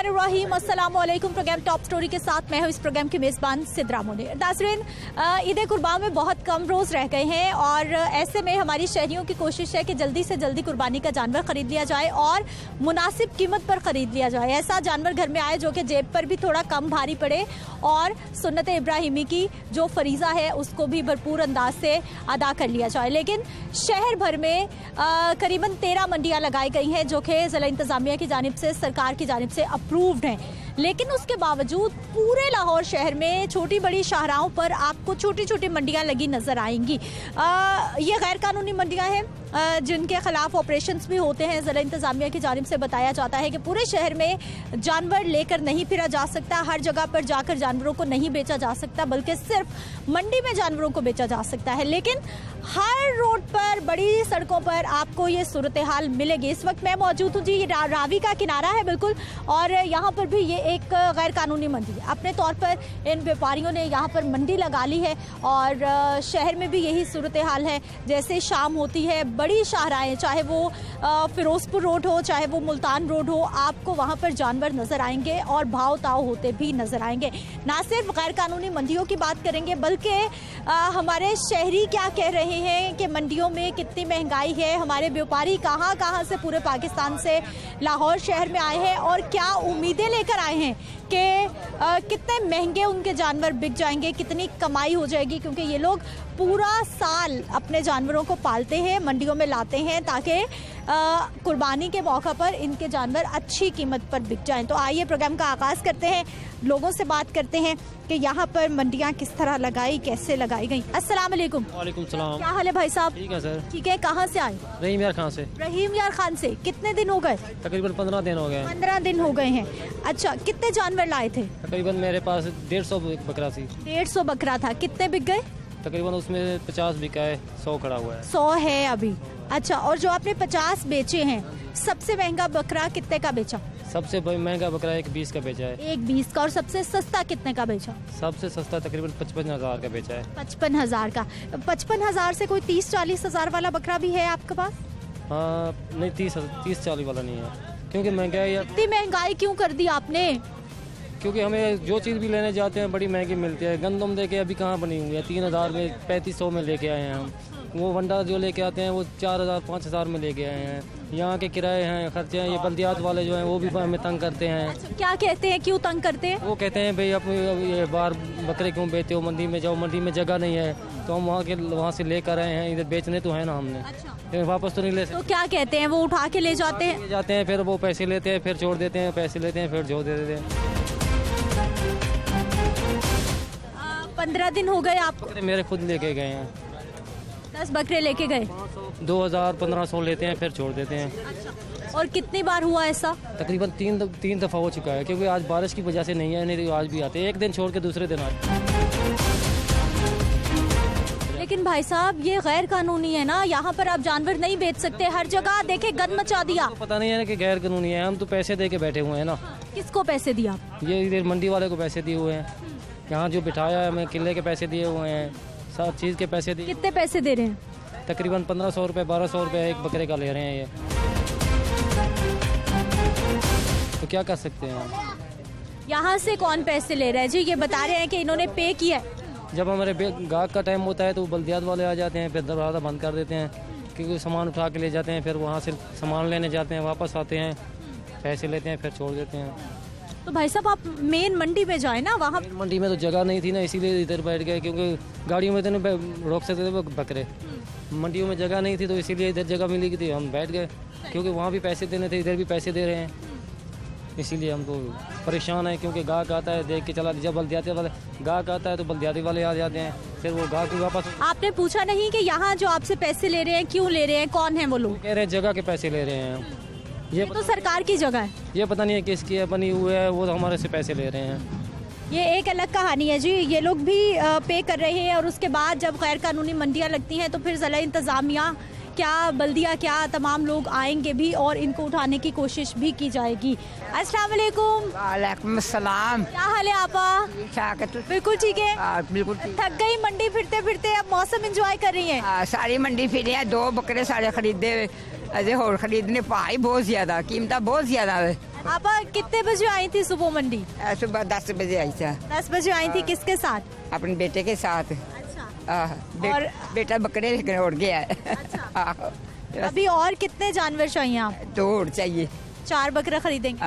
बिस्मिल्लाहिर्रहमानिर्रहीम। अस्सलाम वालेकुम। प्रोग्राम टॉप स्टोरी के साथ मैं हूं इस प्रोग्राम की मेज़बान सिद्रा मोनी। नाज़रीन, ईद कुर्बान में बहुत कम रोज़ रह गए हैं और ऐसे में हमारी शहरियों की कोशिश है कि जल्दी से जल्दी कुर्बानी का जानवर ख़रीद लिया जाए और मुनासिब कीमत पर ख़रीद लिया जाए। ऐसा जानवर घर में आए जो कि जेब पर भी थोड़ा कम भारी पड़े और सुन्नत इब्राहिमी की जो फरीज़ा है उसको भी भरपूर अंदाज से अदा कर लिया जाए। लेकिन शहर भर में करीबन 13 मंडियाँ लगाई गई हैं जो कि ज़िला इंतज़ामिया की जानिब से, सरकार की जानिब से अप्रूव्ड हैं। लेकिन उसके बावजूद पूरे लाहौर शहर में छोटी बड़ी शाहराहों पर आपको छोटी छोटी मंडियां लगी नज़र आएंगी। ये गैर कानूनी मंडियां हैं जिनके खिलाफ ऑपरेशंस भी होते हैं। ज़िला इंतज़ामिया की जानिब से बताया जाता है कि पूरे शहर में जानवर लेकर नहीं फिरा जा सकता, हर जगह पर जाकर जानवरों को नहीं बेचा जा सकता, बल्कि सिर्फ मंडी में जानवरों को बेचा जा सकता है। लेकिन हर रोड पर, बड़ी सड़कों पर आपको ये सूरत हाल मिलेगी। इस वक्त मैं मौजूद हूँ जी, ये रावी का किनारा है बिल्कुल, और यहाँ पर भी ये एक गैर कानूनी मंडी है। अपने तौर पर इन व्यापारियों ने यहाँ पर मंडी लगा ली है और शहर में भी यही सूरत हाल है। जैसे शाम होती है, बड़ी शाहराएं, चाहे वो फिरोजपुर रोड हो, चाहे वो मुल्तान रोड हो, आपको वहाँ पर जानवर नज़र आएंगे और भाव ताव होते भी नज़र आएंगे। ना सिर्फ गैर कानूनी मंडियों की बात करेंगे बल्कि हमारे शहरी क्या कह रहे हैं कि मंडियों में कितनी महंगाई है, हमारे व्यापारी कहाँ कहाँ से पूरे पाकिस्तान से लाहौर शहर में आए हैं और क्या उम्मीदें लेकर आए हैं कि कितने महंगे उनके जानवर बिक जाएंगे, कितनी कमाई हो जाएगी, क्योंकि ये लोग पूरा साल अपने जानवरों को पालते हैं, मंडियों में लाते हैं ताकि कुर्बानी के मौका पर इनके जानवर अच्छी कीमत पर बिक जाएं। तो आइए प्रोग्राम का आगाज़ करते हैं, लोगों से बात करते हैं कि यहाँ पर मंडियाँ किस तरह लगाई, कैसे लगाई गई। अस्सलाम वालेकुम। वालेकुम सलाम। क्या हाल है भाई साहब? ठीक है सर। ठीक है। कहाँ से आए? रहीम यार खान से। रहीम यार खान से। कितने दिन हो गए? तकरीबन 15 दिन हो गए। 15 दिन हो गए हैं। अच्छा, कितने जानवर लाए थे? तकरीबन मेरे पास 150 बकरा थी। 150 बकरा था। कितने बिक गए? तकरीबन उसमें 50 बिका है, 100 खड़ा हुआ है। 100 है अभी। अच्छा, और जो आपने 50 बेचे हैं, सबसे महंगा बकरा कितने का बेचा? सबसे महंगा बकरा 120 का बेचा है। 120 का। और सबसे सस्ता कितने का बेचा? सबसे सस्ता तकरीबन 55,000 का बेचा है। 55,000 का। 55,000 से कोई 30-40 हज़ार वाला बकरा भी है आपके पास? हाँ नहीं, 30-40 वाला नहीं है, क्योंकि महंगाई। इतनी महंगाई क्यों कर दी आपने? क्योंकि हमें जो चीज़ भी लेने जाते हैं बड़ी महंगी मिलती है। गंदम देके अभी कहाँ बनी हुई है, 3,000 में 3500 में लेके आए हैं हम। वो वंडा जो लेके आते हैं वो 4,000-5,000 में लेके आए हैं। यहाँ के किराए हैं, खर्चे हैं। ये बल्दियात वाले जो हैं वो भी हमें तंग करते हैं। अच्छा, क्या कहते हैं, क्यों तंग करते हैं? वो कहते हैं भाई आप ये बाहर बकरे क्यों बेचते हो, मंडी में जाओ, मंडी में जगह नहीं है। तो हम वहाँ से लेकर आए हैं, इधर बेचने तो है ना हमने। अच्छा, फिर वापस तो नहीं ले सकते। तो क्या कहते हैं? वो उठा के ले जाते हैं? फिर वो पैसे लेते हैं, फिर छोड़ देते हैं, पैसे लेते हैं, फिर छोड़ देते हैं। 15 दिन हो गए आपको? मेरे खुद लेके गए हैं। 10 बकरे लेके गए? 2,000-1,500 लेते हैं, फिर छोड़ देते हैं। अच्छा, और कितनी बार हुआ ऐसा? तकरीबन 3 दफ़ा हो चुका है, क्योंकि आज बारिश की वजह से नहीं है, नहीं तो आज भी आते हैं। एक दिन छोड़ के दूसरे दिन आते। लेकिन भाई साहब, ये गैर कानूनी है ना, यहाँ पर आप जानवर नहीं बेच सकते। हर जगह देखे गंद मचा दिया। तो पता नहीं है ना कि गैर कानूनी है, हम तो पैसे दे के बैठे हुए हैं ना। किसको पैसे दिया? ये इधर मंडी वाले को पैसे दिए हुए हैं, यहाँ जो बिठाया है हमें किले के पैसे दिए हुए हैं, सब चीज़ के पैसे दिए। कितने पैसे दे रहे हैं? तकरीबन 1,500 रुपये 1,200 रुपये एक बकरे का ले रहे हैं ये। तो क्या कर सकते हैं हम? यहाँ से कौन पैसे ले रहा है जी? ये बता रहे हैं कि इन्होंने पे किया है। जब हमारे गाहक का टाइम होता है तो बल्दियात वाले आ जाते हैं, फिर दरवाज़ा बंद कर देते हैं, क्योंकि सामान उठा के ले जाते हैं। फिर वहाँ से सामान लेने जाते हैं, वापस आते हैं, पैसे लेते हैं, फिर छोड़ देते हैं। तो भाई साहब, आप मेन मंडी में जाए ना, वहाँ मंडी में तो जगह नहीं थी ना, इसीलिए इधर बैठ गए, क्योंकि गाड़ियों में तो नहीं रोक सकते थे बकरे। मंडियों में जगह नहीं थी तो इसीलिए इधर जगह मिली थी, हम बैठ गए, क्योंकि वहाँ भी पैसे देने थे, इधर भी पैसे दे रहे हैं, इसीलिए हम तो परेशान हैं। क्योंकि गाहक आता है देख के चला, जब बल्दियाती वाले गाहक आता है तो बल्दियाती वाले आ जाते हैं, फिर वो गाहक भी वापस। आपने पूछा नहीं कि यहाँ जो आपसे पैसे ले रहे हैं क्यों ले रहे हैं, कौन है वो लोग? कह रहे हैं जगह के पैसे ले रहे हैं। ये तो सरकार की जगह है, ये पता नहीं है किसकी है, बनी हुई है, वो हमारे से पैसे ले रहे हैं। ये एक अलग कहानी है जी। ये लोग भी पे कर रहे हैं और उसके बाद जब गैर कानूनी मंडियाँ लगती हैं तो फिर ज़िला इंतज़ामिया क्या, बल्दिया क्या, तमाम लोग आएंगे भी और इनको उठाने की कोशिश भी की जाएगी। अस्सलाम वालेकुम। वालेकुम अस्सलाम। क्या हाल है आपा? बिल्कुल ठीक है। बिल्कुल थक गई मंडी फिरते फिरते, अब मौसम एंजॉय कर रही हैं? सारी मंडी फिरे हैं, 2 बकरे सारे खरीदे अजय होर खरीदने भाई बहुत ज्यादा कीमत बहुत ज्यादा है। आप कितने बजे आई थी सुबह मंडी? सुबह 10 बजे आई था। 10 बजे आई थी, किसके साथ? अपने बेटे के साथ। अच्छा। और बेटा बकरे लेकर उड़ गया है। अच्छा। अभी और कितने जानवर चाहिए आप? 2 और चाहिए। 4 बकरा खरीदेंगे?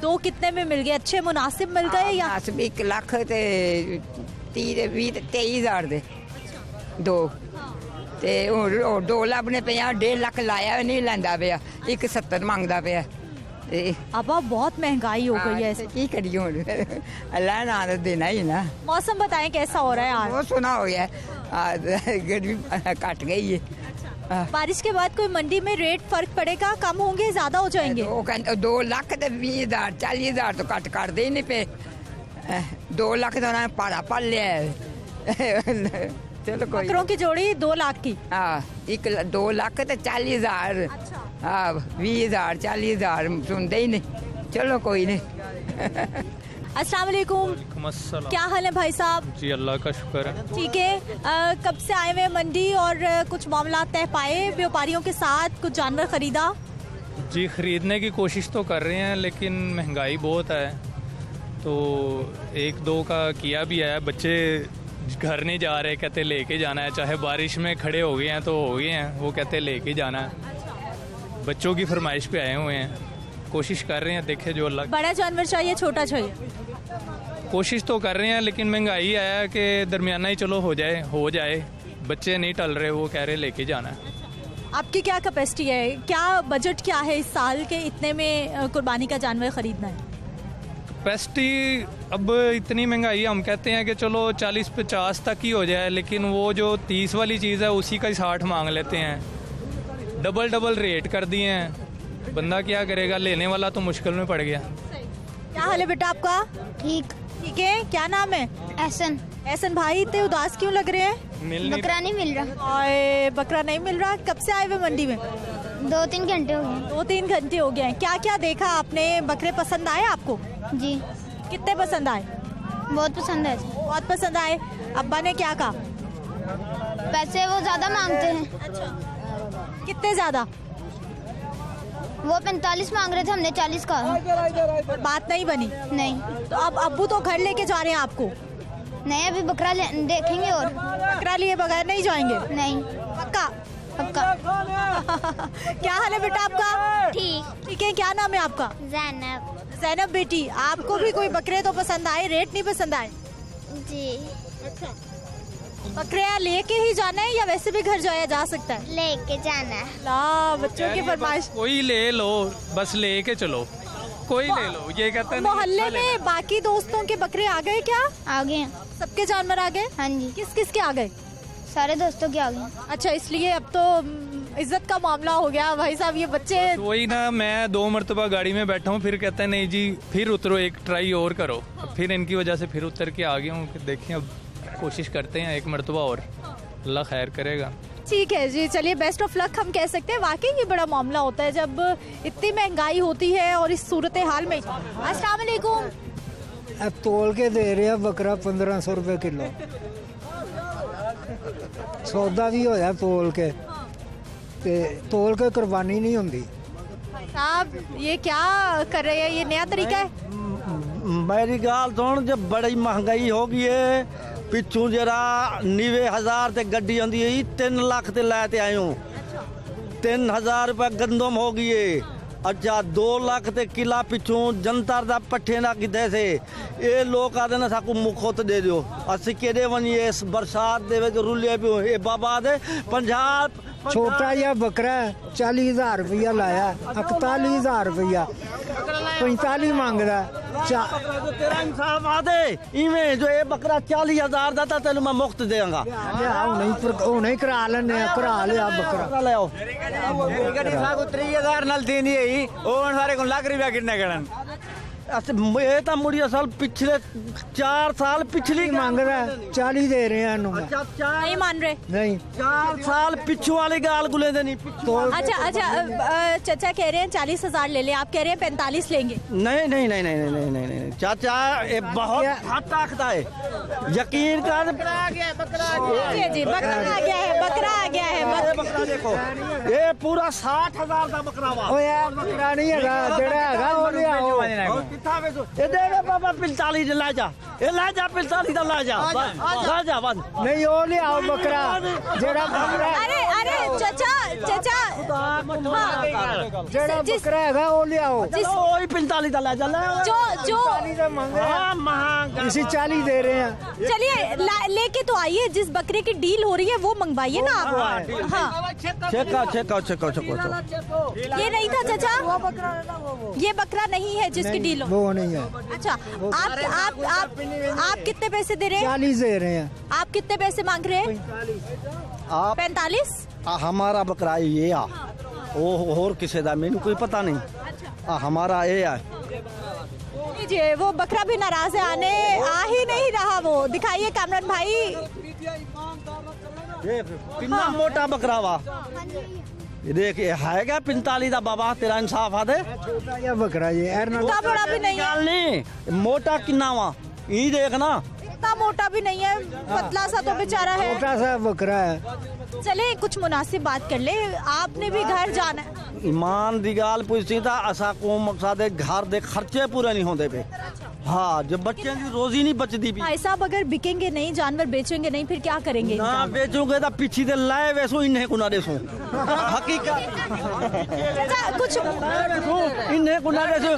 2 कितने में मिल गए? अच्छे मुनासिब मिल गए या? 1 लाख ते 23,000 दे 2 ते 2 ਲੱਭਣੇ ਪਏ ਆ। 1.5 ਲੱਖ ਲਾਇਆ नहीं ਲੈਂਦਾ ਪਿਆ। 170 ਮੰਗਦਾ ਪਿਆ। अब बहुत महंगाई हो गई है। की करिए अल्लाह ना तो देना ही ना। मौसम बताएं कैसा हो रहा है यार? बहुत सोना हो गया है, गर्मी घट गई है। बारिश के बाद कोई मंडी में रेट फर्क पड़ेगा, कम होंगे, ज्यादा हो जाएंगे? 2 लाख ते 20,000 40,000 तो घट कर दे नहीं पे। 2 लाख तो उन्होंने पाड़ा पल लिया है। चलो कोई बकरों की जोड़ी 2 लाख की। हाँ 2 लाख ते 40,000। अच्छा। हाँ 20,000 40,000 सुनते ही नहीं। चलो कोई नहीं। अस्सलाम वालेकुम। क्या हाल है भाई साहब? जी अल्लाह का शुक्र है। ठीक है। कब से आए हुए मंडी और कुछ मामला तय पाए व्यापारियों के साथ? कुछ जानवर खरीदा? जी खरीदने की कोशिश तो कर रहे हैं लेकिन महंगाई बहुत है, तो 1-2 का किया भी है। बच्चे घर नहीं जा रहे, कहते लेके जाना है। चाहे बारिश में खड़े हो गए हैं तो हो गए हैं, वो कहते लेके जाना है। बच्चों की फरमाइश पे आए हुए हैं, कोशिश कर रहे हैं, देखे जो अल्लाह। बड़ा जानवर चाहिए, छोटा चाहिए? कोशिश तो कर रहे हैं लेकिन महंगाई है कि दरमियाना ही चलो हो जाए। बच्चे नहीं टल रहे, वो कह रहे लेके जाना है। आपकी क्या कैपेसिटी है, क्या बजट क्या है इस साल के इतने में कुर्बानी का जानवर खरीदना है? कैपेसिटी अब इतनी महंगाई, हम कहते हैं कि चलो 40-50 तक ही हो जाए, लेकिन वो जो 30 वाली चीज़ है उसी का ही 60 मांग लेते हैं। डबल रेट कर दिए हैं, बंदा क्या करेगा, लेने वाला तो मुश्किल में पड़ गया। क्या हाल है बेटा आपका? ठीक है। क्या नाम है? एहसन भाई इतने उदास क्यों लग रहे हैं? बकरा नहीं मिल रहा। और बकरा नहीं मिल रहा? कब से आए हुए मंडी में? 2-3 घंटे हो गए। 2-3 घंटे हो गए हैं। क्या क्या देखा आपने? बकरे पसंद आए आपको? जी। कितने पसंद आए? बहुत पसंद है। बहुत पसंद आए। अब्बा ने क्या कहा? पैसे वो ज्यादा मांगते हैं। अच्छा। कितने ज्यादा? वो 45 मांग रहे थे, हमने 40 कहा। और बात नहीं बनी? नहीं। तो अब अब्बू तो घर लेके जा रहे हैं आपको? नहीं, अभी बकरा देखेंगे। और बकरा लिए बगैर नहीं जाएंगे? नहीं। पक्का? क्या हाल है बेटा आपका? ठीक है। क्या नाम है आपका? ज़ैनब बेटी, आपको भी कोई बकरे तो पसंद आए, रेट नहीं पसंद आए? जी। अच्छा। बकरे लेके ही जाना है या वैसे भी घर जाया जा सकता है? लेके जाना है। ला बच्चों की फरमाइश। कोई ले लो, बस लेके चलो, कोई ले लो, ये कहते हैं। मोहल्ले में बाकी दोस्तों के बकरे आ गए क्या? आ गए। सबके जानवर आ गए? हाँ जी। किस किस के आ गए? सारे दोस्तों के आ गए। अच्छा, इसलिए अब तो इज्जत का मामला हो गया भाई साहब। ये बच्चे वही ना, मैं 2 मरतबा गाड़ी में बैठा हूँ, फिर कहते हैं नहीं जी फिर उतरो, एक ट्राई और करो। फिर इनकी वजह से फिर उतर के आ गया हूँ। देखिए अब कोशिश करते हैं 1 मरतबा और, अल्लाह खैर करेगा। ठीक है जी, चलिए बेस्ट ऑफ लक हम कह सकते हैं। वाकई ये बड़ा मामला होता है जब इतनी महंगाई होती है और इस सूरत हाल में। अस्सलाम वालेकुम। तोल के दे रहे हैं बकरा 1500 रुपए किलो। सौदा भी होया तोल के, तोल के कुर्बानी नहीं होती। साहब ये क्या कर रहे हैं, ये नया तरीका है? मेरी गाल सुन, जब बड़ी महंगाई हो गई है, पिछू जरा 90,000 ते गड्डी आंदी है, 3 लाख ते लैते आए हूँ। 3,000 रुपये गंदम हो गई है। अच्छा 2 लाख ते किला पिछू जनता दा पट्ठे ना किते से। ये लोग आते ना साकू मुखोत दे दो, असि केड़े वनिए बरसात दे विच रुले पियो। ये बाबा दे 50 छोटा या बकरा 40,000 रुपया लाया, 41,000 रुपया 45 मांगदा। तेरा इंसाफ आदे इवें जो ये बकरा 40,000 दा था, तेन मैं मुफ्त देंगा। नहीं करा लेने, करा लिया बकरा ले आओ। गड्डी साकू 30,000 नाल देनी है, ओ सारे को लाख रुपया किन्ने करन। ये तो मुड़ी असल पिछले 4 साल पिछली मांग रहा है 40 दे रहे हैं अच्छा 4 नहीं मान रहे? नहीं 4 साल पिछू वाली गाल गुले देनी तो अच्छा चाचा कह रहे हैं 40,000 ले लें, आप कह रहे हैं 45 लेंगे। नहीं नहीं नहीं नहीं नहीं नहीं नहीं चाचा ये बहुत हाथ ताकता है यकीन कर जी जी बकरा आ गया है, बकरा आ गया है। बकरा देखो ये पूरा 60,000 का बकरा वा ओ यार बकरा नहीं हैगा जेड़ा हैगा ओ ले आओ कितना बेचो ये दे दे बाबा 45 ला जा ये ला जा 45 ला जा ला जा बस नहीं ओ ले आओ बकरा जेड़ा बकरा अरे अरे चाचा जेड़ा बकरा हैगा ओ ले आओ वही 45 का ला जा जो 40 का मांग रहे हैं महंगा इसी 40 दे रहे हैं। चलिए लेके तो आइए, जिस बकरे की डील हो रही है वो मंगवाइए ना आप। हाँ चेक ये नहीं था चाचा, ये बकरा नहीं है जिसकी डील हो। वो नहीं है। अच्छा आप कितने पैसे दे रहे हैं? 40 दे रहे हैं। आप कितने पैसे मांग रहे हैं? आप 45। हमारा बकरा ये आ वो और किसे दा मैंने कोई पता नहीं हमारा ये आ जी वो बकरा भी नाराज है, आ ही नहीं रहा। वो दिखाइए कामरान भाई, कितना मोटा बकरा वा देख ये है क्या 45 का बाबा तेरा इंसाफ आ दे छोटा या बकरा ये इतना बड़ा भी नहीं है, गाल नहीं मोटा किन्ना वा ये देखना इतना मोटा भी नहीं है, पतला सा तो बेचारा है। छोटा सा बकरा है। चले कुछ मुनासिब बात कर ले, आपने भी घर जाना है। ईमान दी गाल पूछती था असा को मकसद है घर दे खर्चे पूरे नहीं होते पे हाँ जब बच्चे की रोजी नहीं बचती भी भाई साहब अगर बिकेंगे नहीं, जानवर बेचेंगे नहीं, फिर क्या करेंगे? ना बेचोगे तो पीछे दे लाए वैसो इन्हें कुना देसो हकीकत कुछ इन्हें कुना देसो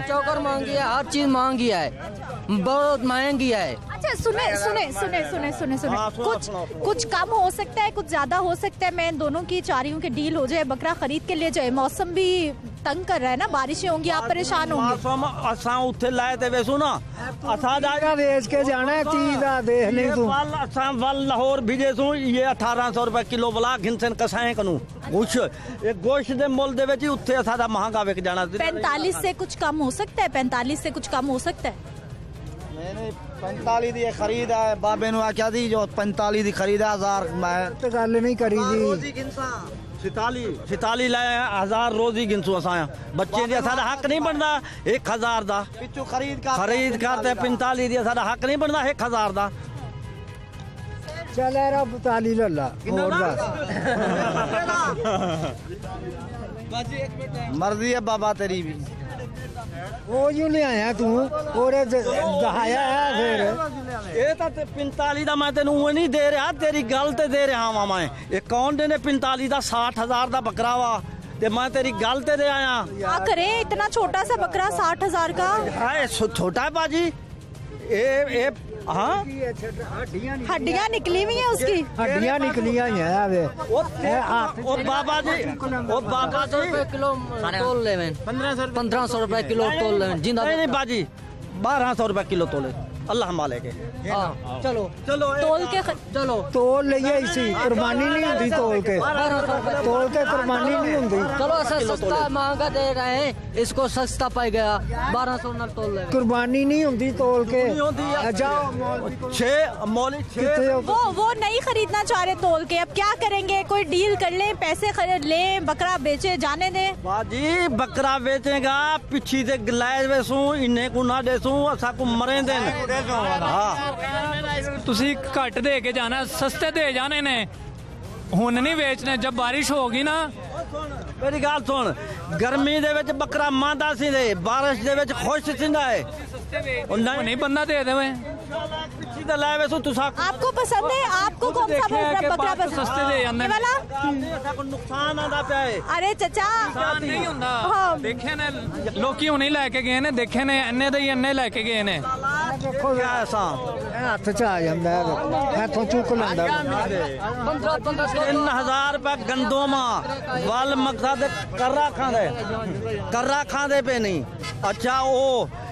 चौकर महंगी है, हर चीज महंगी है, बहुत महंगी है। अच्छा सुने हाँ, कुछ कम हो सकता है, कुछ ज्यादा हो सकता है। मैं दोनों की चारियों की डील हो जाए, बकरा खरीद के ले जाए। मौसम भी तंग कर रहा है ना, बारिशें होंगी, आप परेशान होंगे। मौसम असा उठे लाए थे वैसो ना असा जाएगा बेच के जाना है 30 का देख ले तू असा वल लाहौर भेजे सू ये 1800 रुपए किलो बला घिनसन कसाए कनु कुछ एक गोश्त दे मोल दे विच उठे असा दा महंगा विक जाना 45 से कुछ कम हो सकता है? 45 से कुछ कम हो सकता है? मैंने 45 दी खरीद है बाबे नु आख्या दी जो 45 दी खरीद है 1000 मैं तो गल नहीं करी जी 47 लाए 1000 रोजी गिनसू असा बच्चे दी साडा हक नहीं बनदा 1000 दा पिछू खरीद करते 45 दी साडा हक नहीं बनदा 1000 दा चल यार 42 लल्ला और मर्जी है बाबा तेरी भी वो यूं ले आया तू और दहाया है फिर ये तो 45 का मैं तेन नहीं दे रहा तेरी गल ते दे रहा वा मैं ये कौन देने 45 का 60,000 का बकरा वा ते मैं तेरी गल ते दे आया क्या करें, इतना छोटा सा बकरा 60,000 का? हाय छोटा है बाजी ये हाँ हड्डियां निकली हुई है उसकी, हड्डियां निकली हुई हैं ओ बाबा जी किलो तोल ले 1500 रुपए किलो तोल ले जिंदा नहीं बाजी 1200 रुपए किलो तोले अल्लाह माले के चलो तोल के चलो तोल ले इसी कुर्बानी नहीं होती तोल के कुर्बानी नहीं होती चलो सस्ता महंगा दे रहे हैं, इसको सस्ता पाई गया 1200 न तोल ले कुर्बानी नहीं होती तोल के जाओ वो नहीं खरीदना चाह रहे तोल के, अब क्या करेंगे? कोई डील कर लें, पैसे खरीद लें, बकरा बेचे जाने दें। बाजी बकरा बेचेगा पिछी से लाए वैसू इन्हें को ना देसू असा को मरे देन ਤੁਸੀਂ ਘੱਟ ਦੇ ਕੇ ਜਾਣਾ, ਸਸਤੇ ਦੇ ਜਾਣੇ ਨੇ, ਹੁਣ ਨਹੀਂ ਵੇਚਣੇ। ਜਦ ਬਾਰਿਸ਼ ਹੋਗੀ ਨਾ ਮੇਰੀ ਗੱਲ ਸੁਣ गर्मी ਦੇ ਵਿੱਚ ਬੱਕਰਾ ਮਾਂਦਾ ਸੀ ਦੇ ਬਾਰਿਸ਼ ਦੇ ਵਿੱਚ ਖੁਸ਼ ਸਿੰਦਾ ਹੈ ਉਹ ਨਹੀਂ ਬੰਦਾ ਦੇ ਦੇਵੇ ਪਿੱਛੇ ਦਾ ਲਾਏ ਵੈਸੋ ਤੁਸੀਂ आपको पसंद है? आपको कौन सा बकरा पसंद? सस्ते दे जाने ये वाला? को नुकसान आਂਦਾ ਪਿਆ ਹੈ अरे चचा ਨਹੀਂ ਹੁੰਦਾ। हाँ। ਦੇਖੇ ਨੇ ਲੋਕੀ ਹੁਣੇ ਲੈ ਕੇ ਗਏ ਨੇ, ਦੇਖੇ ਨੇ ਇੰਨੇ ਦੇ ਹੀ ਇੰਨੇ ਲੈ ਕੇ ਗਏ ਨੇ। देखो ऐसा हथ च आ जाता है हाथों चुक लेंदा 3000 रुपए गंदोमा वल मकसद कर्रा खांदे पे नहीं। अच्छा ओ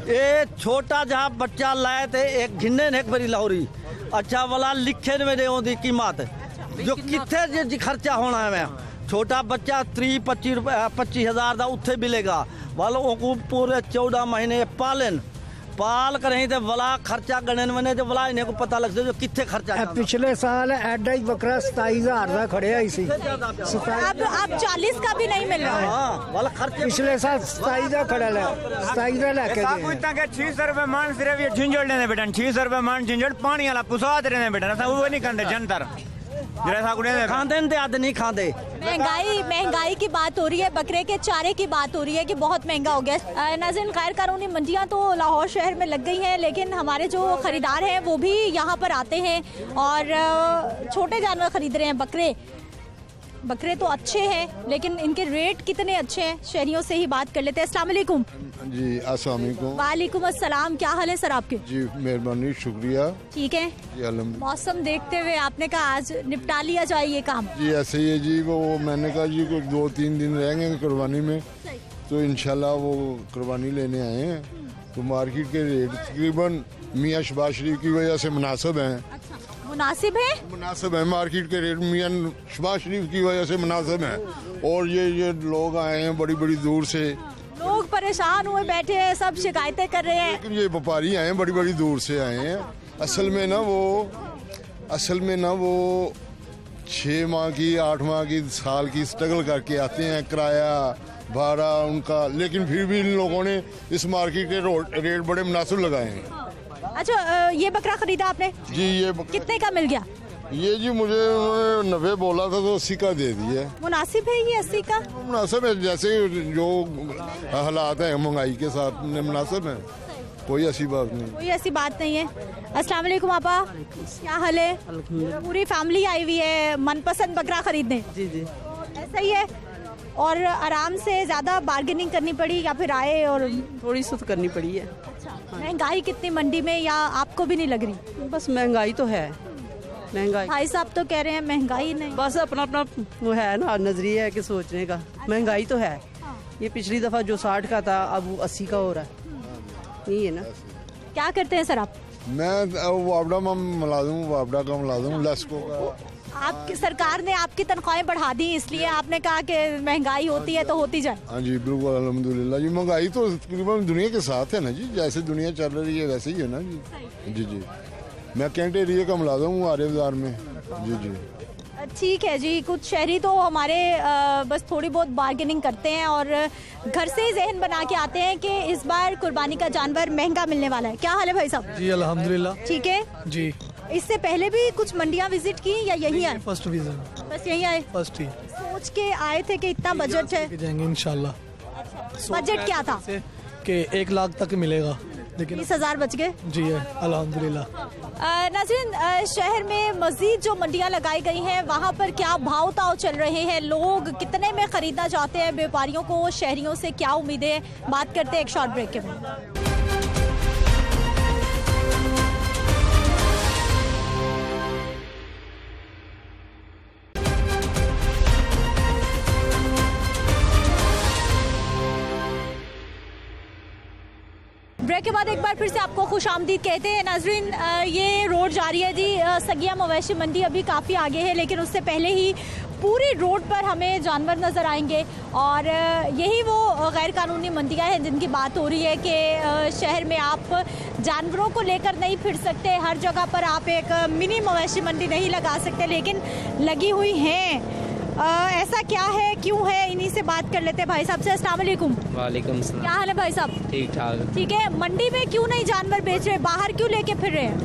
ये छोटा जहा बच्चा लाए थे एक घिन्ने ने एक बड़ी लाहौरी अच्छा वाला लिखे में दे कीमत जो कितने जी खर्चा होना है मैं छोटा बच्चा 25,000 का उत्थे मिलेगा वालों को पूरे 14 महीने पाल करें तो वाला खर्चा गणन में तो वाला इन्हें को पता लगता है जो कितने खर्चा पिछले साल एडा ही बकरा 27,000 का खड़े इसी अब 40 का भी नहीं मिल रहा है। वाला खर्चा पिछले साल 27 का खड़ा है 27 का लेके गए 600 रुपए मान सिर्फ ये झिंझोड़ लेने बेटा 600 रुपए मान झिंझोड़ पानी वाला पुसाद रहने बेटा ऐसा वो नहीं करते जनतर खाते नहीं आते नहीं खाते। महंगाई की बात हो रही है, बकरे के चारे की बात हो रही है कि बहुत महंगा हो गया। नाज़रीन, गैर कानूनी मंडियां तो लाहौर शहर में लग गई हैं, लेकिन हमारे जो खरीदार हैं वो भी यहाँ पर आते हैं और छोटे जानवर खरीद रहे हैं। बकरे तो अच्छे हैं, लेकिन इनके रेट कितने अच्छे हैं, शहरियों से ही बात कर लेते हैं। अस्सलाम वालेकुम। जी अस्सलाम वालेकुम। वालेकुम अस्सलाम। क्या हाल है सर आपके? जी मेहरबानी, शुक्रिया। ठीक है जी अल्हम्दुलिल्लाह। मौसम देखते हुए आपने कहा आज निपटा लिया जाए ये काम। जी ऐसे ही है जी, वो मैंने कहा जी कुछ 2-3 दिन रहेंगे कुर्बानी में, तो इंशाल्लाह वो कुर्बानी लेने आए हैं। तो मार्केट के रेट तकरीबन मियाँ शहबाज शरीफ की वजह से मुनासिब हैं। मुनासिब है मार्केट के रेट मियाँ शहबाज शरीफ की वजह से मुनासिब हैं। और ये लोग आए हैं बड़ी बड़ी दूर से, लोग परेशान हुए बैठे हैं, सब शिकायतें कर रहे हैं। लेकिन ये व्यापारी आए हैं बड़ी बड़ी दूर से आए हैं। असल में ना वो 6 माह की 8 माह की साल की स्ट्रगल करके आते हैं, किराया भाड़ा उनका, लेकिन फिर भी इन लोगों ने इस मार्केट के रेट बड़े मुनासिब लगाए हैं। अच्छा, ये बकरा खरीदा आपने? जी ये कितने का मिल गया? ये जी मुझे 90 बोला था तो 80 का दे दिया। मुनासिब है ये 80 का? मुनासिब है, जैसे जो हालात है महंगाई के साथ मुनासिब है, कोई ऐसी बात नहीं है। अस्सलाम वालेकुम आपा, क्या हाल है? पूरी फैमिली आई हुई है मनपसंद बकरा खरीदने। जी जी ऐसा ही है। और आराम से ज्यादा बार्गेनिंग करनी पड़ी या फिर आए और थोड़ी सी तो करनी पड़ी है। महंगाई कितनी मंडी में, या आपको भी नहीं लग रही? बस महंगाई तो है, महंगाई। भाई साहब तो कह रहे हैं महंगाई नहीं, बस अपना अपना वो है ना नजरिया है कि सोचने का। महंगाई तो है, ये पिछली दफा जो 60 का था अब वो 80 का हो रहा है, यही है ना। क्या करते हैं सर आप? मैं वापडा में वापडा का मिला दूँ लेस्को का। आपकी सरकार ने आपकी तनख्वाहें बढ़ा दी, इसलिए आपने कहा कि महंगाई होती है तो होती जाए। हाँ जी बिल्कुल अल्हम्दुलिल्लाह जी, महंगाई तो तकरीबन दुनिया के साथ है ना जी, जैसे दुनिया चल रही है वैसे ही है ना जी। जी मैं कैंट एरिया का मिला दूँ आर्य बाजार में। जी ठीक है जी। कुछ शहरी तो हमारे बस थोड़ी बहुत बार्गेनिंग करते हैं और घर से ही जहन बना के आते हैं कि इस बार कुर्बानी का जानवर महंगा मिलने वाला है। क्या हाल है भाई साहब? जी अल्हम्दुलिल्लाह। ठीक है जी। इससे पहले भी कुछ मंडियां विजिट की या यही आए? फर्स्ट विजिट, बस यही आए। फर्स्ट ही सोच के आए थे कि इतना बजट है, जाएंगे इंशाल्लाह। बजट क्या था? कि 1 लाख तक मिलेगा, लेकिन 20,000 बच गए। जी अल्हम्दुलिल्लाह। नाज़रीन, शहर में मजीद जो मंडियां लगाई गई हैं वहाँ पर क्या भाव ताव चल रहे हैं, लोग कितने में खरीदना चाहते हैं, व्यापारियों को शहरियों से क्या उम्मीदें, बात करते हैं एक शॉर्ट ब्रेक के बाद। ब्रेक के बाद एक बार फिर से आपको खुशामदीद कहते हैं। नाजरीन, ये रोड जा रही है जी सगिया मवेशी मंडी, अभी काफ़ी आगे है, लेकिन उससे पहले ही पूरी रोड पर हमें जानवर नज़र आएंगे और यही वो गैर कानूनी मंडियाँ हैं जिनकी बात हो रही है कि शहर में आप जानवरों को लेकर नहीं फिर सकते, हर जगह पर आप एक मिनी मवेशी मंडी नहीं लगा सकते, लेकिन लगी हुई हैं। ऐसा क्या है, क्यों है, इन्हीं से बात कर लेते हैं भाई साहब से। अस्सलाम वालेकुम। वालेकुम सलाम। क्या हाल है भाई साहब? ठीक ठाक। ठीक है। मंडी में क्यों नहीं जानवर बेच रहे, बाहर क्यों लेके फिर रहे हैं?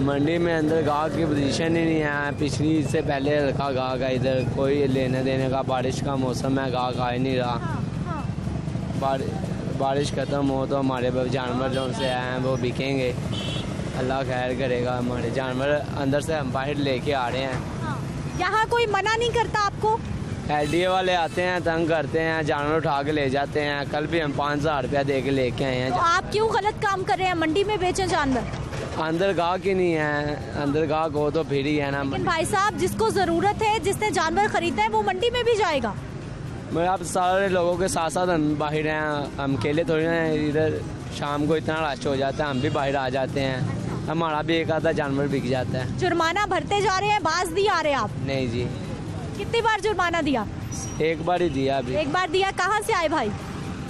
मंडी में अंदर गाह की पोजीशन ही नहीं है, पिछली से पहले रखा गाह का, इधर कोई लेने देने का, बारिश का मौसम है, गाह का ही नहीं रहा। बारिश खत्म हो तो हमारे जानवर जो से आए हैं वो बिकेंगे, अल्लाह खैर करेगा। हमारे जानवर अंदर से हम बाहर लेके आ रहे हैं। यहाँ कोई मना नहीं करता आपको? LDA वाले आते हैं, तंग करते हैं, जानवर उठा के ले जाते हैं। कल भी हम 5,000 रुपया दे के लेके आए हैं। तो आप क्यों गलत काम कर रहे हैं, मंडी में बेचें जानवर? अंदर गाह की नहीं है, अंदर गाह को तो फिर ही है ना। लेकिन भाई साहब, जिसको जरूरत है, जिसने जानवर खरीदा है, वो मंडी में भी जाएगा। मैं आप सारे लोगों के साथ साथ हम बाहर हैं, हम अकेले थोड़ी ना। इधर शाम को इतना रश हो जाता है, हम भी बाहर आ जाते हैं, हमारा भी एक आधा जानवर बिक जाता है। जुर्माना भरते जा रहे हैं, बाज दिया आ रहे हैं आप? नहीं जी। कितनी बार जुर्माना दिया? एक बार ही दिया अभी। एक बार दिया। कहाँ से आए भाई?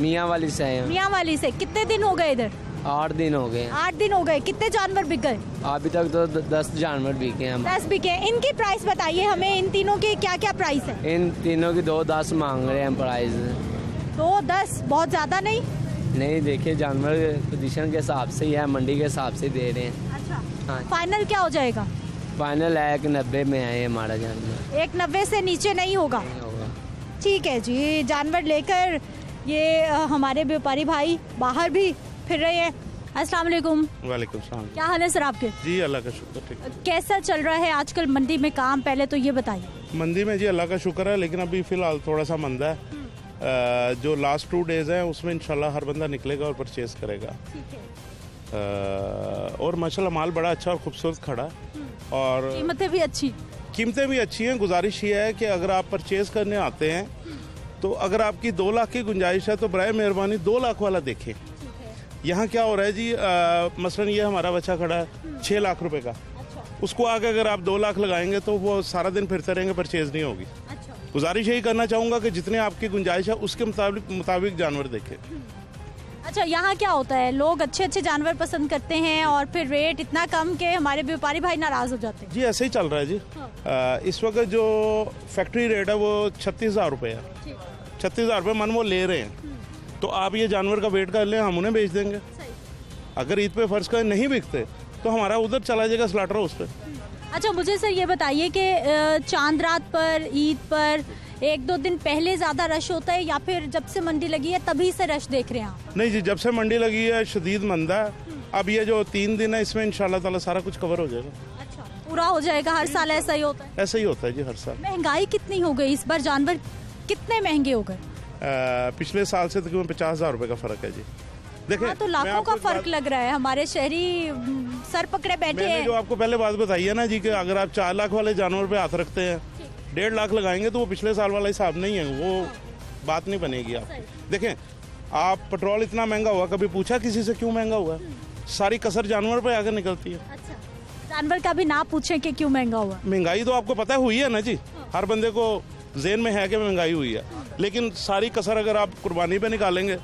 मियाँ वाली से आए। मियाँ वाली से। कितने दिन हो गए इधर? 8 दिन हो गए। 8 दिन हो गए। कितने जानवर बिक गए? अभी तक तो 10 जानवर बिके हैं। 10 बिके। इनकी प्राइस बताइए हमें, इन तीनों की क्या क्या प्राइस है? इन तीनों की 2-10 मांग रहे हैं प्राइस। 2-10 बहुत ज्यादा नहीं? नहीं, देखिए जानवर पोजीशन के हिसाब से ही है, मंडी के हिसाब से दे रहे हैं। अच्छा। हाँ। फाइनल क्या हो जाएगा? फाइनल 190 में है हमारा जानवर। 190 से नीचे नहीं होगा? ठीक है जी। जानवर लेकर ये हमारे व्यापारी भाई बाहर भी फिर रहे हैं। अस्सलाम वालेकुम। वालेकुम सलाम। क्या हाल है सर आपके? जी अल्लाह का शुक्र, ठीक। कैसा चल रहा है आजकल मंडी में काम? पहले तो ये बताइए। मंदी में जी अल्लाह का शुक्र है, लेकिन अभी फिलहाल थोड़ा सा मंदा है। जो लास्ट 2 डेज हैं उसमें इंशाल्लाह हर बंदा निकलेगा और परचेज करेगा। और माशाल्लाह माल बड़ा अच्छा और खूबसूरत खड़ा है और कीमतें भी अच्छी हैं। गुजारिश ये है कि अगर आप परचेज करने आते हैं तो अगर आपकी 2 लाख की गुंजाइश है तो बराए मेहरबानी 2 लाख वाला देखें। यहाँ क्या हो रहा है जी, मसलन ये हमारा बच्चा खड़ा है 6 लाख रुपए का। उसको आगे अगर आप 2 लाख लगाएंगे तो वो सारा दिन फिरते रहेंगे, परचेज नहीं होगी। गुजारिश यही करना चाहूँगा कि जितने आपकी गुंजाइश है उसके मुताबिक जानवर देखें। अच्छा, यहाँ क्या होता है, लोग अच्छे अच्छे जानवर पसंद करते हैं और फिर रेट इतना कम कि हमारे व्यापारी भाई नाराज हो जाते हैं। जी ऐसे ही चल रहा है जी। इस वक्त जो फैक्ट्री रेट है वो 36,000 रुपये है। 36,000 रुपये मन वो ले रहे हैं, तो आप ये जानवर का वेट कर लें, हम उन्हें बेच देंगे। अगर ईद पे फर्ज कर नहीं बिकते तो हमारा उधर चला जाएगा स्लाटर हाउस पे। अच्छा, मुझे सर ये बताइए कि चांद रात पर, ईद पर 1-2 दिन पहले ज्यादा रश होता है या फिर जब से मंडी लगी है तभी से रश देख रहे हैं आप? नहीं जी, जब से मंडी लगी है शदीद मंदा है। अब ये जो 3 दिन है इसमें इंशाल्लाह ताला सारा कुछ कवर हो जाएगा। अच्छा, पूरा हो जाएगा। हर साल ऐसा ही होता है? ऐसा ही होता है जी, हर साल। महंगाई कितनी हो गई इस बार? जानवर कितने महंगे हो गए? पिछले साल से तकरीबन 50,000 रुपए का फर्क है जी। देखिए तो लाखों का फर्क लग रहा है। हमारे शहरी सर पकड़े बैठे हैं। जो आपको पहले बात बताई है ना जी कि अगर आप 4 लाख वाले जानवर पे हाथ रखते हैं, 1.5 लाख लगाएंगे तो वो पिछले साल वाला हिसाब नहीं है, वो बात नहीं बनेगी आपकी। देखें, आप पेट्रोल इतना महंगा हुआ, कभी पूछा किसी से क्यों महंगा हुआ? सारी कसर जानवर पे आकर निकलती है। अच्छा, जानवर का भी ना पूछे कि क्यों महंगा हुआ? महंगाई तो आपको पता हुई है ना जी, हर बंदे को ज़हन में है कि महंगाई हुई है, लेकिन सारी कसर अगर आप कुर्बानी पे निकालेंगे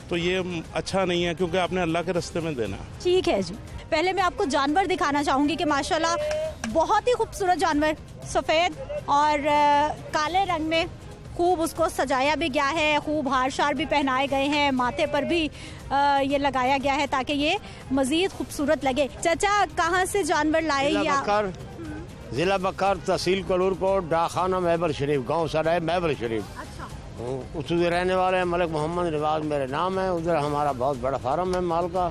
तो ये अच्छा नहीं है, क्योंकि आपने अल्लाह के रास्ते में देना है। ठीक है जी। पहले मैं आपको जानवर दिखाना चाहूंगी कि माशाल्लाह बहुत ही खूबसूरत जानवर, सफ़ेद और काले रंग में खूब उसको सजाया भी गया है, खूब हार शार भी पहनाए गए हैं, माथे पर भी ये लगाया गया है ताकि ये मजीद खूबसूरत लगे। चाचा, कहाँ से जानवर लाए? जिला बकर, तहसील कलूरकोट, डाखाना महबर शरीफ, गाँव सराय महबर शरीफ। उधर रहने वाले हैं। मलिक मोहम्मद रिवाज मेरे नाम है। उधर हमारा बहुत बड़ा फार्म है माल का,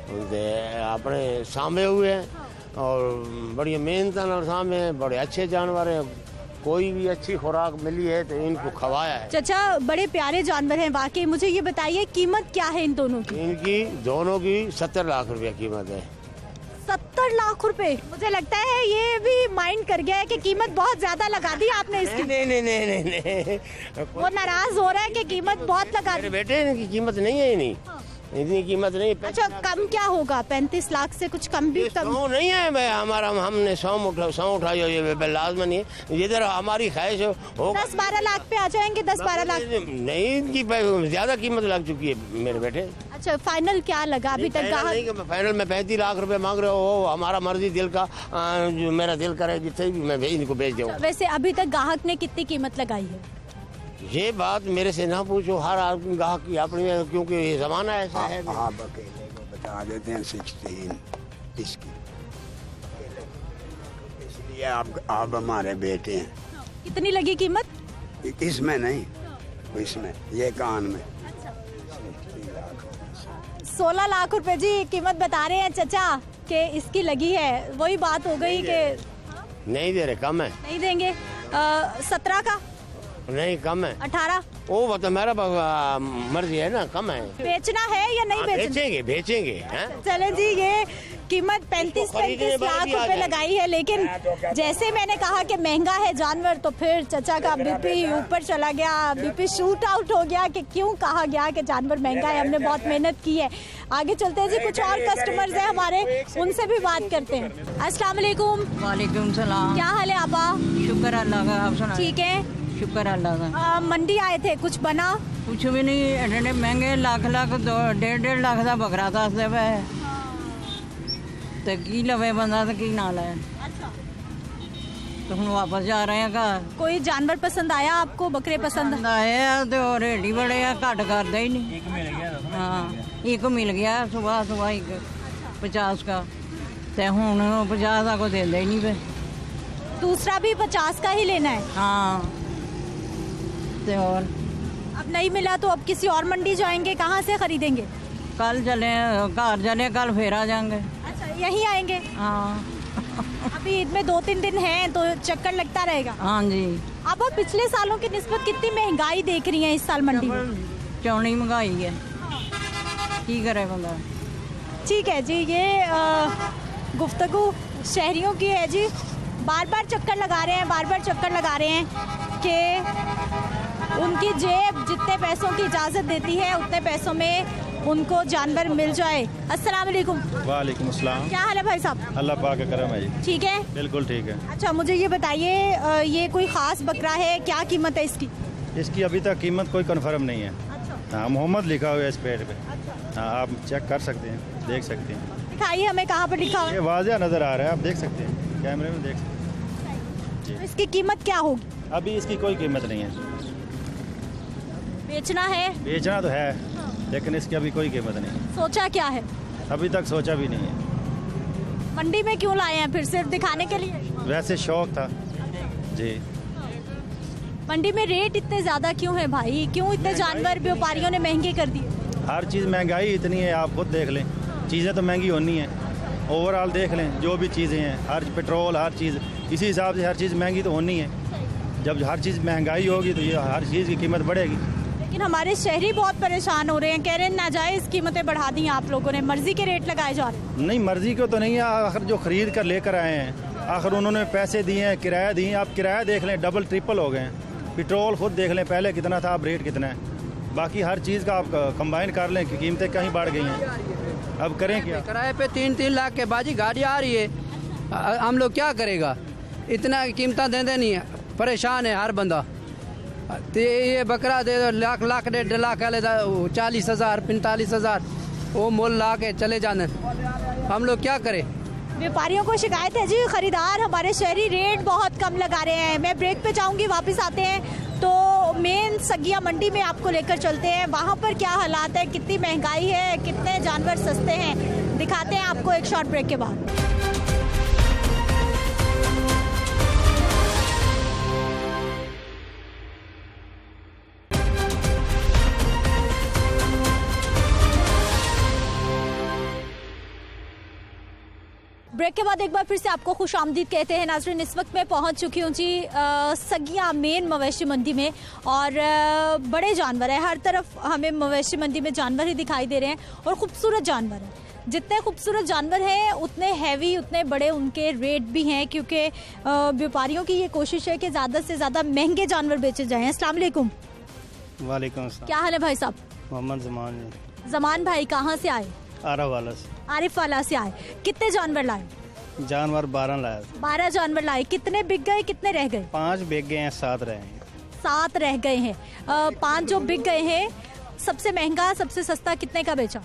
अपने सामे हुए हैं और बड़ी मेहनत और सामे बड़े अच्छे जानवर हैं। कोई भी अच्छी खुराक मिली है तो इनको खवाया है। चाचा, बड़े प्यारे जानवर हैं वाकई। मुझे ये बताइए कीमत क्या है इन दोनों की? इनकी दोनों की 70 लाख रुपया कीमत है। 70 लाख रुपए? मुझे लगता है ये भी माइंड कर गया है कि कीमत बहुत ज्यादा लगा दी आपने इसकी। नहीं। वो नाराज हो रहा है कि कीमत बहुत लगा दी। बेटे, इनकी कीमत नहीं है, नहीं इतनी कीमत नहीं। अच्छा, कम क्या होगा? 35 लाख से कुछ कम भी? कम नहीं है भाई, हमारा हमने 100 उठाई, ये लाजमी नहीं है। इधर हमारी ख्वाहिश हो 10-12 लाख पे आ जाएंगे। 10-12 लाख नहीं, इनकी ज्यादा कीमत लग चुकी है मेरे बेटे। अच्छा, फाइनल क्या लगा अभी तक? फाइनल में 35 लाख रुपए मांग रहे हो। हमारा मर्जी दिल का, जो मेरा दिल करे जितने भी मैं इनको बेच दूँ। वैसे अभी तक ग्राहक ने कितनी कीमत लगाई है? ये बात मेरे से ना पूछो, हर आदमी ग्राहक की अपनी, क्योंकि ये जमाना ऐसा है। आप अकेले को बता देते हैं 16 इसकी, इसलिए आप हमारे बेटे हैं। कितनी लगी कीमत? इसमें नहीं, इसमें ये कान में 16 लाख रुपए जी कीमत बता रहे हैं चाचा कि इसकी लगी है। वही बात हो गई कि नहीं दे रहे, कम है। नहीं देंगे। 17 का? नहीं, कम है। 18? वो बता, मेरा मर्जी है ना, कम है। बेचना है या नहीं बेचना? बेचेंगे। चले जी, ये कीमत 35 लाख रुपए लगाई है, लेकिन जैसे मैंने कहा कि महंगा है जानवर तो फिर चाचा का बीपी ऊपर चला गया, बीपी शूट आउट हो गया कि क्यों कहा गया कि जानवर महंगा है, हमने बहुत मेहनत की है। आगे चलते हैं जी, कुछ और कस्टमर्स हैं हमारे, उनसे भी बात करते हैं। अस्सलाम वालेकुम। वालेकुम सलाम। क्या हाल है आपा? शुक्र अल्लाह का, आप सुनाएं। ठीक है। शुक्र अल्लाह का। मंडी आए थे, कुछ बना? कुछ भी नहीं, एडे महंगे लाख 1.5 लाख का बकरा दसदे पे तो की लवे बंदा तो की ना ले। तो हम वापस जा रहे हैं घर। कोई जानवर पसंद आया आपको? बकरे पसंद आए तो रेट ही बड़े हैं, घट करते ही नहीं। हाँ, एक मिल गया सुबह एक 50 का, तो हूँ 50 का को देंगे ही नहीं पे। दूसरा भी 50 का ही लेना है? हाँ। तो और अब नहीं मिला तो अब किसी और मंडी जाएंगे, कहाँ से खरीदेंगे? कल चले घर चले, कल फिर आ जाएंगे। अच्छा, यहीं आएंगे? हाँ। अभी ईद में 2-3 दिन हैं तो चक्कर लगता रहेगा। हाँ जी। अब पिछले सालों की निस्बत कितनी महंगाई देख रही है इस साल मंडी में? चौनी महंगाई है, की करे बंदा। ठीक है जी, ये गुफ्तगू शहरियों की है जी। बार बार चक्कर लगा रहे हैं कि उनकी जेब जितने पैसों की इजाज़त देती है उतने पैसों में उनको जानवर मिल जाए। अस्सलाम वालेकुम। वालेकुम अस्सलाम। क्या हाल है भाई साहब? अल्लाह पाक का करम है जी। ठीक है, बिल्कुल ठीक है। अच्छा, मुझे ये बताइए, ये कोई ख़ास बकरा है, क्या कीमत है इसकी? इसकी अभी तक कीमत कोई कन्फर्म नहीं है। हाँ, मोहम्मद लिखा हुआ है इस पेड़ पे। हाँ, आप चेक कर सकते हैं, देख सकते हैं। दिखाइए हमें, कहाँ पर लिखा हुआ है? ये वाज़िह नज़र आ रहा है, आप देख सकते हैं, कैमरे में देख सकते हैं। तो इसकी कीमत क्या होगी? अभी इसकी कोई कीमत नहीं है। बेचना है? बेचना तो है, लेकिन इसकी अभी कोई कीमत नहीं है। सोचा क्या है? अभी तक सोचा भी नहीं है। मंडी में क्यों लाए हैं फिर? सिर्फ दिखाने के लिए? वैसे शौक था जी। मंडी में रेट इतने ज़्यादा क्यों है भाई? क्यों इतने जानवर व्यापारियों ने महंगे कर दिए? हर चीज़ महंगाई इतनी है, आप खुद देख लें, चीज़ें तो महंगी होनी है। ओवरऑल देख लें, जो भी चीज़ें हैं, हर पेट्रोल, हर चीज़, इसी हिसाब से हर चीज़ महंगी तो होनी है। जब हर चीज़ महंगाई होगी तो ये हर चीज़ की कीमत बढ़ेगी। लेकिन हमारे शहरी बहुत परेशान हो रहे हैं, कह रहे हैं नाजायज़ कीमतें बढ़ा दी आप लोगों ने, मर्जी के रेट लगाए जा रहे हैं। नहीं, मर्जी को तो नहीं है, आखिर जो खरीद कर लेकर आए हैं, आखिर उन्होंने पैसे दिए हैं, किराया दिए हैं। आप किराया देख लें, डबल ट्रिपल हो गए हैं। पेट्रोल खुद देख लें, पहले कितना था, अब रेट कितना है। बाकी हर चीज़ का आप कंबाइन कर लें कि कीमतें कहीं बढ़ गई हैं। अब करें क्या? किराए पे 3-3 लाख के बाजी गाड़ी आ रही है, हम लोग क्या करेगा? इतना कीमत देते नहीं है, परेशान है हर बंदा। तो ये बकरा दे दो, लाख 1.5 लाख वाले 40,000 45,000 वो मोल ला के चले जाने, हम लोग क्या करें? व्यापारियों को शिकायत है जी, खरीदार हमारे शहरी रेट बहुत कम लगा रहे हैं। मैं ब्रेक पे जाऊंगी, वापस आते हैं तो मेन सगिया मंडी में आपको लेकर चलते हैं। वहाँ पर क्या हालात है, कितनी महंगाई है, कितने जानवर सस्ते हैं, दिखाते हैं आपको एक शॉर्ट ब्रेक के बाद। ब्रेक के बाद एक बार फिर से आपको खुश आमदीद कहते हैं नाज़रीन। इस वक्त मैं पहुंच चुकी हूं जी सगिया मेन मवेशी मंडी में, और बड़े जानवर है, हर तरफ हमें मवेशी मंडी में जानवर ही दिखाई दे रहे हैं और ख़ूबसूरत जानवर हैं। जितने खूबसूरत जानवर हैं उतने हैवी, उतने बड़े उनके रेट भी हैं, क्योंकि व्यापारियों की ये कोशिश है कि ज़्यादा से ज़्यादा महंगे जानवर बेचे जाएँ। अस्सलाम वालेकुम। वालेकुम अस्सलाम। क्या हाल है भाई साहब? मोहम्मद जमान। जमान भाई कहाँ से आए? आरिफ वाला से। आरिफ वाला से आए। कितने जानवर लाए? जानवर 12 लाए। 12 जानवर लाए। कितने बिक गए, कितने रह गए? 5 बिक गए हैं, 7 रहे हैं। 7 रह गए हैं। 5 जो बिक गए हैं, सबसे महंगा सबसे सस्ता कितने का बेचा?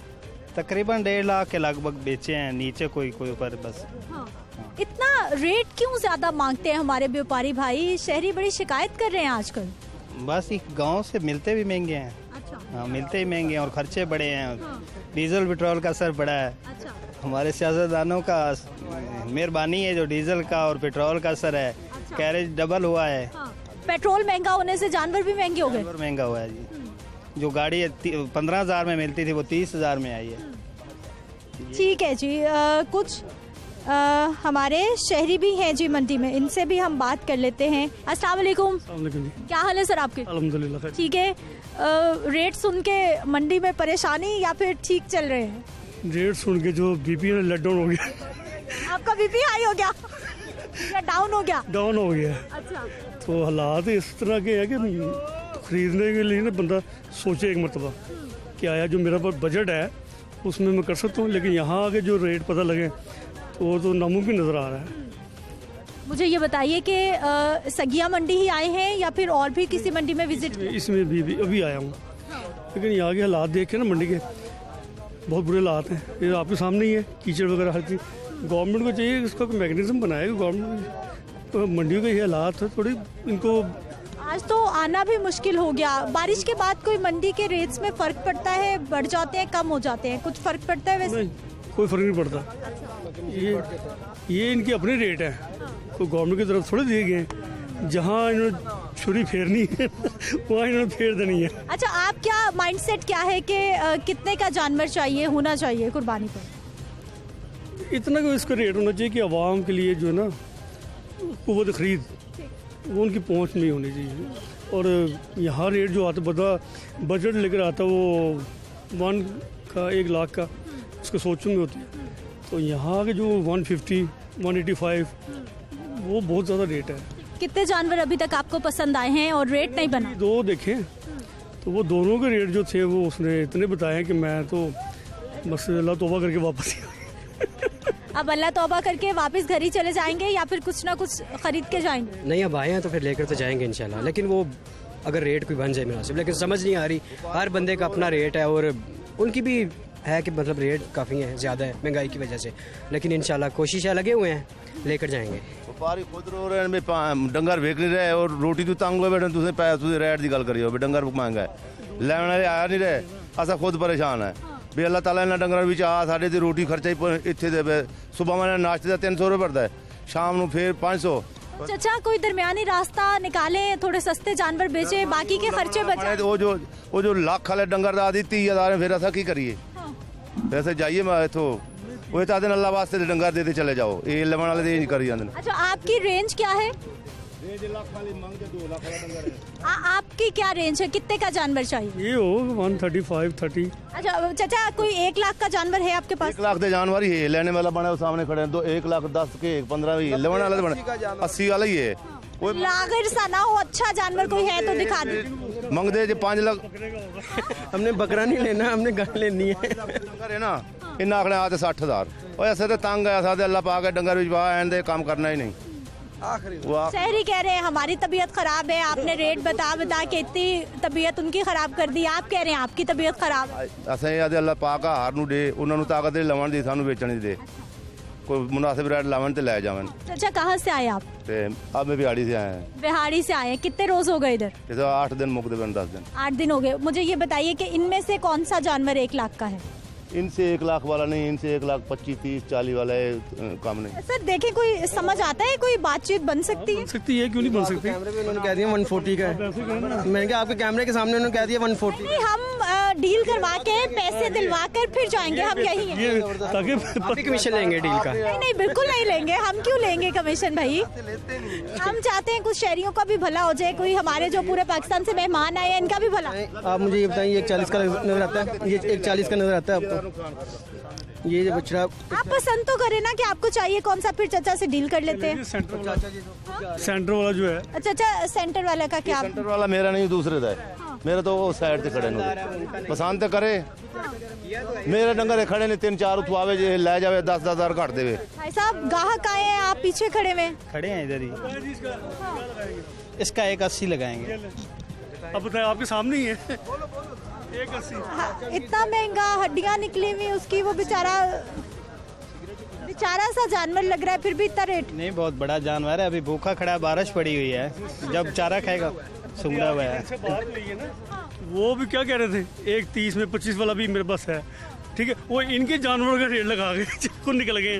तकरीबन 1.5 लाख के लगभग बेचे हैं, नीचे कोई ऊपर बस। हाँ। इतना रेट क्यों ज्यादा मांगते हैं हमारे व्यापारी भाई? शहरी बड़ी शिकायत कर रहे हैं आजकल। बस गांव से मिलते भी महंगे हैं। अच्छा। हाँ, मिलते ही महंगे हैं और खर्चे बड़े हैं। हाँ। डीजल पेट्रोल का असर बड़ा है। अच्छा। हमारे सियासतदानों का मेहरबानी है, जो डीजल का और पेट्रोल का असर है। अच्छा। कैरेज डबल हुआ है। हाँ। पेट्रोल महंगा होने से जानवर भी महंगे हो गए। जानवर महंगा हुआ है जी। जो गाड़ी 15,000 में मिलती थी वो 30,000 में आई है। ठीक है जी। कुछ हमारे शहरी भी हैं जी मंडी में, इनसे भी हम बात कर लेते हैं। अस्सलाम वालेकुम। क्या हाल है सर आपके? अल्हम्दुलिल्लाह। ठीक है। रेट सुन के मंडी में परेशानी या फिर ठीक चल रहे हैं? रेट सुन के जो बीपी में लेट डाउन हो गया। आपका बीपी हाई हो गया या डाउन हो गया? डाउन हो गया। अच्छा। तो हालात इस तरह के है कि खरीदने के लिए ना बंदा सोचे एक मरतबा कि आया जो मेरा बजट है उसमें मैं कर सकता हूँ, लेकिन यहाँ आके जो रेट पता लगे तो वो तो नामुमकिन नज़र आ रहा है। मुझे ये बताइए कि सगिया मंडी ही आए हैं या फिर और भी किसी मंडी में विजिट? इसमें भी अभी आया हूँ, लेकिन यहाँ के हालात देख के ना मंडी के बहुत बुरे हालात हैं। ये आपके सामने ही है, कीचड़ वगैरह हर चीज़। गवर्नमेंट को चाहिए इसका कोई मैकेनिज्म बनाए। गवर्नमेंट तो मंडियों के ये हालात है थोड़ी, इनको आज तो आना भी मुश्किल हो गया। बारिश के बाद कोई मंडी के रेट्स में फ़र्क पड़ता है? बढ़ जाते हैं, कम हो जाते हैं? कुछ फ़र्क पड़ता है? वैसे नहीं, कोई फ़र्क नहीं पड़ता। ये इनके अपने रेट हैं, कोई गवर्नमेंट की तरफ थोड़े दिए गए हैं। जहाँ इन्होंने छुरी फेरनी है वहाँ इन्होंने फेर देनी है। अच्छा, आप क्या माइंडसेट क्या है कि कितने का जानवर चाहिए होना चाहिए कुर्बानी पर? इतना कोई इसका रेट होना चाहिए कि आवाम के लिए जो है ना कुव्वत खरीद वो उनकी पहुंच नहीं होनी चाहिए। और यहाँ रेट जो आता बता बजट लेकर आता वो 1 का 1 लाख का उसके सोचों में होती है, तो यहाँ के जो 150 185 वो बहुत ज़्यादा रेट है। कितने जानवर अभी तक आपको पसंद आए हैं और रेट नहीं बना? 2 देखें तो वो दोनों के रेट जो थे वो उसने इतने बताए हैं कि मैं तो बस अल्लाह तौबा करके वापस ही अब अल्लाह तौबा करके वापस घर ही चले जाएंगे या फिर कुछ ना कुछ खरीद के जाएंगे? नहीं, अब आए हैं तो फिर लेकर तो जाएंगे इंशाल्लाह, लेकिन वो अगर रेट कोई बन जाए मुनासिब, लेकिन समझ नहीं आ रही। हर बंदे का अपना रेट है और उनकी भी है कि मतलब रेट काफ़ी है, ज़्यादा है महंगाई की वजह से, लेकिन इंशाल्लाह कोशिश है, लगे हुए हैं, लेकर जाएंगे। व्यापारी खुद रो रहे हैं, डंगर वेच नहीं रहे और रोटी तो तंग हो बैठे, तुझे पैसे रेट की गल करियो, डंगर महंगा है, लैने वाले आया नहीं रहे, असा खुद परेशान है भी अल्लाह ताला इन्होंने डंगर भी आ साढ़े तो रोटी खर्चा ही इतने दे। सुबह मैंने नाश्ते का 300 रुपये पड़ता है, शाम को फिर 500। चाचा कोई दरमियानी रास्ता निकाले, थोड़े सस्ते जानवर बेचे, बाकी के खर्चे बचाए। वो जो लाख वाले डंगर दा दी 30,000 फिर असा की करिए? वैसे जाइए मैं इतो वो चाहते अल्लाह वास्ते डंगर देते चले जाओ, ये लेवन वाले दे करी जाते। अच्छा, आपकी रेंज क्या है? आपकी क्या रेंज है, कितने का जानवर चाहिए? ये हो 135 30। अच्छा चाचा, कोई 1 लाख का जानवर है आपके पास? 1 लाख के जानवर ही है, लेने वाला बना सामने खड़े हैं, 1 लाख 10 के 15 भी लेवन वाले बने 80 वाला ही है। लागर सा ना हो, अच्छा जानवर कोई है तो दिखा दे। मंगते जो 5 लाख हमने बकरा नहीं लेना, हमने गाय लेनी है। डंगर है ना इन्ना आखने आते 60,000 और ऐसे तो तंग है साथ अल्लाह पा के डंगर भी काम करना ही नहीं। शहरी कह रहे हैं हमारी तबीयत खराब है, आपने रेट बता के इतनी तबीयत उनकी खराब कर दी, आप कह रहे हैं आपकी तबीयत खराब है। असें अल्लाह पाक हार नूं दे, उन्होंने ताकत लवन दी, सानू बेचने दे, कोई मुनासिब रेट लावन ते ले जावन। अच्छा, कहाँ से आए आप? अब मैं बिहाड़ी से आए हैं। बिहाड़ी से आए हैं, कितने रोज हो गए इधर? 8 दिन मुकदे बन 10 दिन। 8 दिन हो गए। मुझे ये बताइए कि इनमें से कौन सा जानवर 1 लाख का है? इनसे 1 लाख वाला नहीं, इनसे 1 लाख 25 30 40 वाला काम नहीं। सर देखें, कोई समझ आता है, कोई बातचीत बन सकती है? सकती है, क्यों नहीं बन सकती? कैमरे पे उन्होंने कह दिया 140 का है, मैंने कहा आपके कैमरे के सामने उन्होंने कह दिया 140। नहीं, हम डील करवा के पैसे दिलवा कर फिर जाएंगे, हम यही हैं। ताकि कमीशन लेंगे डील का? नहीं, बिल्कुल नहीं लेंगे, हम क्यों लेंगे कमीशन भाई? हम चाहते हैं कुछ शहरियों का भी भला हो जाए, कोई हमारे जो पूरे पाकिस्तान से मेहमान आए हैं इनका भी भला। आप मुझे ये बताइए, 140 का नजर आता है? ये 140 का नजर आता है आपको? ये जो बछड़ा आप पसंद तो करें ना कि आपको चाहिए कौन सा, फिर चाचा से डील कर लेते हैं। सेंटर वाला जो है। अच्छा, सेंटर वाला का क्या? सेंटर वाला मेरा नहीं, दूसरे का है। मेरा तो वो साइड से खड़े ने पसंद तो करे, मेरे डंगर खड़े ने 3-4 उठवावे जे ले जावे 10-10 हज़ार काट देवे। भाई साहब गाहक आए हैं, आप पीछे खड़े हुए खड़े हैं इधर ही। इसका 180 लगाएंगे। अब बताए आपके सामने ही है 180। इतना महंगा, हड्डियां निकली हुई उसकी, वो बेचारा सा जानवर लग रहा है, फिर भी इतना रेट? नहीं, बहुत बड़ा जानवर है, अभी भूखा खड़ा, बारिश पड़ी हुई है, जब चारा खाएगा सूंघा हुआ है। वो भी क्या कह रहे थे, 130 में 25 वाला भी मेरे पास है, ठीक है, वो इनके जानवरों का रेट लगा के खुद निकल गए।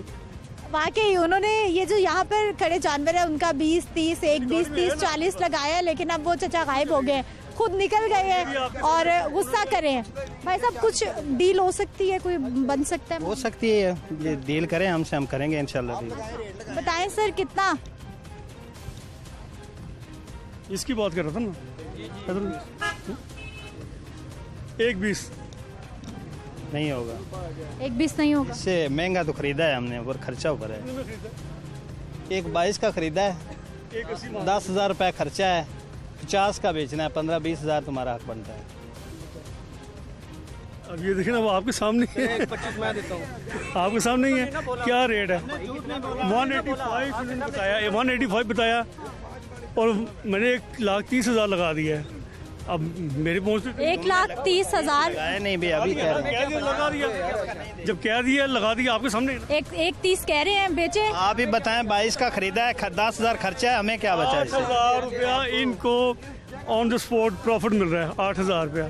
वाकई उन्होंने ये जो यहाँ पर खड़े जानवर है उनका 20-30 1 20-30 40 लगाया, लेकिन अब वो चचा गायब हो गए, खुद निकल गए हैं और गुस्सा करें। भाई साहब कुछ डील हो सकती है, कोई बन सकता है? हो सकती है, ये डील करें हमसे, हम करेंगे इंशाल्लाह। बताएं सर कितना? इसकी बात कर रहा था ना, 120 नहीं होगा। 120 नहीं होगा? इससे महंगा तो खरीदा है हमने, और खर्चा ऊपर है। 122 का खरीदा है, 10,000 रुपये खर्चा है, 50 का बेचना है, 15-20 हज़ार तुम्हारा हक बनता है। अब ये देखिए ना, वो आपके सामने है। 25 मैं देता हूँ। आपके सामने ही है। क्या रेट है? 185 बताया, 185 बताया और मैंने 1,30,000 लगा दिया है। अब मेरे पहुँच 1,30,000 नहीं भी अभी कह रहे हैं। लगा दिया, जब कह दिया लगा दिया आपके सामने। 1,30 कह रहे हैं, बेचे। आप ही बताएं, 22 का खरीदा है, 10,000 खर्चा है, हमें क्या बचा? 8,000 रुपया इनको ऑन द स्पॉट प्रॉफिट मिल रहा है। 8,000 रुपया,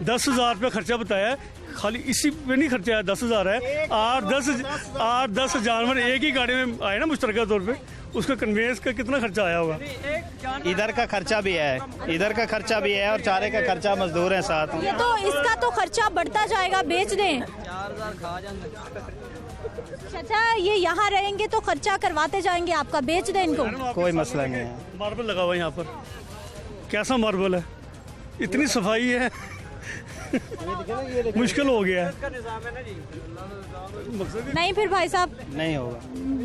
10,000 रुपया खर्चा बताया है। खाली इसी पे नहीं खर्चा है, 10,000 है। 8-10 जानवर एक ही गाड़ी में आए ना मुश्तरका तौर पे, उसका कन्वेंस का कितना खर्चा आया होगा? इधर का खर्चा भी है, इधर का खर्चा भी है और चारे का खर्चा, मजदूर हैं साथ। ये तो इसका तो खर्चा बढ़ता जाएगा, बेच दें। चाचा ये यहाँ रहेंगे तो खर्चा करवाते जाएंगे आपका, बेच दें इनको। कोई मसला नहीं है। मार्बल लगा हुआ है यहाँ पर, कैसा मार्बल है, इतनी सफाई है। मुश्किल हो गया है। नहीं फिर भाई साहब नहीं होगा,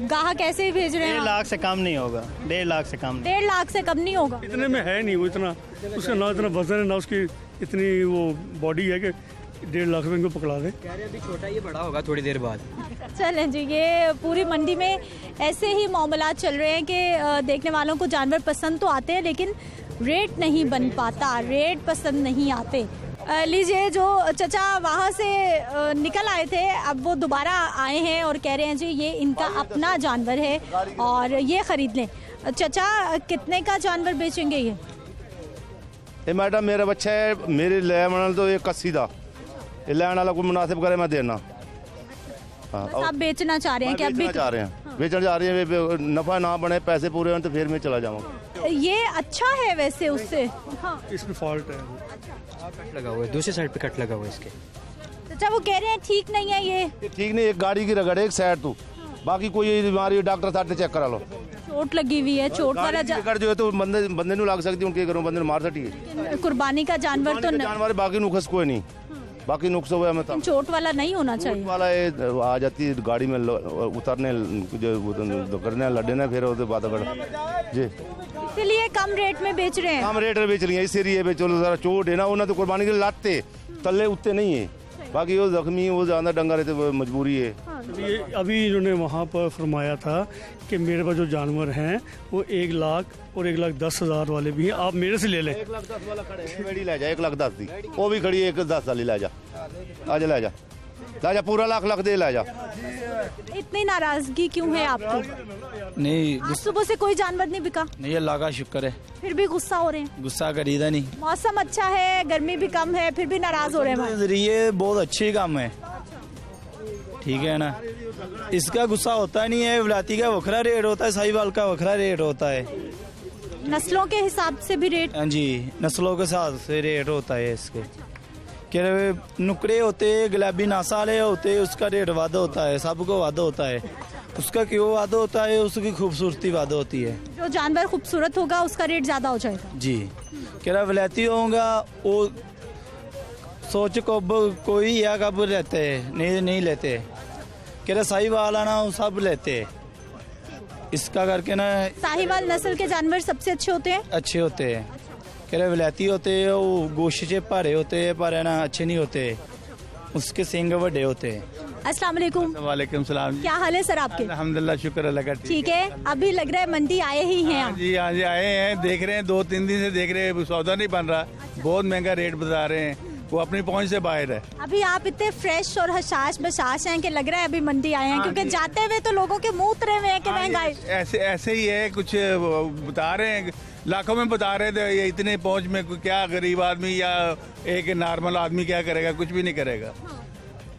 गाहक कैसे ही भेज रहे हैं? 1.5 लाख से कम नहीं होगा, 1.5 लाख से कम। 1.5 लाख से कम नहीं होगा। इतने में है नहीं वो, इतना उसका ना इतना वजन है ना उसकी इतनी वो बॉडी है कि 1.5 लाख में इनको पकड़ा दे। अभी छोटा, ये बड़ा होगा थोड़ी देर बाद। चलें जी, ये पूरी मंडी में ऐसे ही मामलात चल रहे हैं कि देखने वालों को जानवर पसंद तो आते हैं लेकिन रेट नहीं बन पाता, रेट पसंद नहीं आते। लीजिए, जो चचा वहाँ से निकल आए थे, अब वो दोबारा आए हैं और कह रहे हैं जी ये इनका अपना जानवर है और ये ख़रीद लें। चचा कितने का जानवर बेचेंगे ये? मैडम मेरा बच्चा है, मेरे ले तो 81 का, लैन वाला कोई मुनासिब करे मैं देना। बस आप बेचना चाह रहे हैं कि? बेचना चाह रहे हैं, बेचना चाह रहे हैं। नफा ना बने, पैसे पूरे हों तो फिर मैं चला जाऊँगा। ये अच्छा है वैसे उससे। हाँ। इसमें फॉल्ट है, कट लगा हुआ है, दूसरी साइड पे कट लगा हुआ है इसके। चाचा वो कह रहे हैं ठीक नहीं है ये। ठीक नहीं, एक गाड़ी की रगड़, एक साइड तू, बाकी कोई बीमारी डॉक्टर साथ चेक करा लो। चोट लगी हुई है, चोट वाला रगड़ जो है तो बंदे नू लग सकती, उनके घरों बंदे मार सकती है। कुर्बानी का जानवर तो जानवर, बाकी नुकस कोई नहीं, बाकी नुकस हुआ है। मतलब चोट वाला नहीं होना चाहिए। वाला आ जाती है गाड़ी में उतरने जो करने लड़े ना, फिर उसके बाद जी इसलिए कम रेट में बेच रहे हैं। कम रेट में बेच रही है इसलिए बेचो। जरा चोट है ना, उन्हें तो कुर्बानी के लाते तले उत्ते नहीं है, बाकी वो जख्मी वो ज्यादा डंगा रहते, वो मजबूरी है। अभी इन्होंने वहाँ पर फरमाया था कि मेरे पास जो जानवर हैं वो 1 लाख और 1,10,000 वाले भी हैं, आप मेरे से ले लें। 1,10,000 वाला खड़े है, बेड़ी ले जा, 1,10,000 दी वो भी खड़ी है, 1,10,000 वाली ले जा, आज ले जा, ले जा, पूरा लाख दे ले जा। इतनी नाराजगी क्यों है आपको? नहीं, आज सुबह से कोई जानवर नहीं बिका? नहीं, अल्लाह का शुक्र है। फिर भी गुस्सा हो रहे हैं? गुस्सा करीदा नहीं, मौसम अच्छा है, गर्मी भी कम है, फिर भी नाराज हो रहे हैं। नजरिए बहुत अच्छे काम है, ठीक है ना, इसका गुस्सा होता नहीं है। विलायती का वखरा रेट होता है, साहिवाल का वखरा रेट होता है, नस्लों के हिसाब से भी रेट। हाँ जी, नस्लों के हिसाब से रेट होता है इसके। नुकड़े होते, गुलाबी नासा वाले होते, उसका रेट वादा होता है, सबको वादा होता है। उसका क्यों वादा होता है? उसकी खूबसूरती वादा होती है। जो जानवर खूबसूरत होगा उसका रेट ज्यादा हो जाएगा जी। कह रहा विलायती होगा वो सोच को कोई या कब लेते है, नहीं लेते। कह रहा साहिवाल आना वो सब लेते, इसका करके ना। साहिवाल नस्ल के जानवर सबसे अच्छे होते हैं? अच्छे होते हैं। कह रहे विलायती होते हैं, वो गोश्त से भारे होते हैं, पर है ना अच्छे नहीं होते, उसके सींग बड़े होते हैं। अस्सलाम वालेकुम। वालेकुम सलाम। क्या हाल है सर आपके? अल्हम्दुलिल्लाह, शुक्र अल्लाह का। ठीक है, अभी लग रहा है मंडी आए ही हैं आप? जी हाँ जी, आए हैं, देख रहे हैं, 2-3 दिन से देख रहे हैं, सौदा नहीं बन रहा, बहुत महंगा रेट बता रहे हैं, वो अपनी पहुंच से बाहर है। अभी आप इतने फ्रेश और हशाश बशाश हैं कि लग रहा है अभी मंडी आए हैं, क्योंकि जाते हुए तो लोगों के मुंह उतरे हुए हैं कि महंगाई। ऐसे ही है, कुछ बता रहे हैं, लाखों में बता रहे थे, ये इतने पहुंच में क्या गरीब आदमी या एक नॉर्मल आदमी क्या करेगा? कुछ भी नहीं करेगा,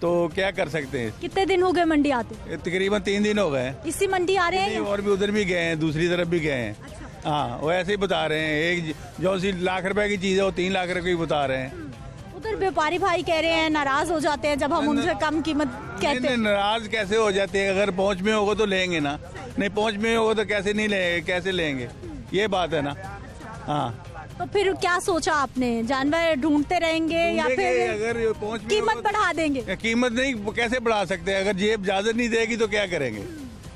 तो क्या कर सकते हैं। कितने दिन हो गए मंडी आते? तकरीबन 3 दिन हो गए। इसी मंडी आ रहे हैं? और भी उधर भी गए हैं, दूसरी तरफ भी गए हैं। हाँ, वो ऐसे ही बता रहे हैं, एक जो सी लाख रुपए की चीज है वो 3 लाख रुपए की बता रहे हैं। उधर व्यापारी भाई कह रहे हैं नाराज हो जाते हैं जब हम उनसे कम कीमत कहते हैं। नाराज कैसे हो जाते हैं? अगर पहुंच में होगा तो लेंगे ना, नहीं पहुंच में होगा तो कैसे नहीं लेंगे, कैसे लेंगे, ये बात है ना। हाँ, तो फिर क्या सोचा आपने? जानवर ढूंढते रहेंगे या फिर अगर पहुंच कीमत बढ़ा देंगे? कीमत नहीं, कैसे बढ़ा सकते हैं? अगर जेब इजाजत नहीं देगी तो क्या करेंगे,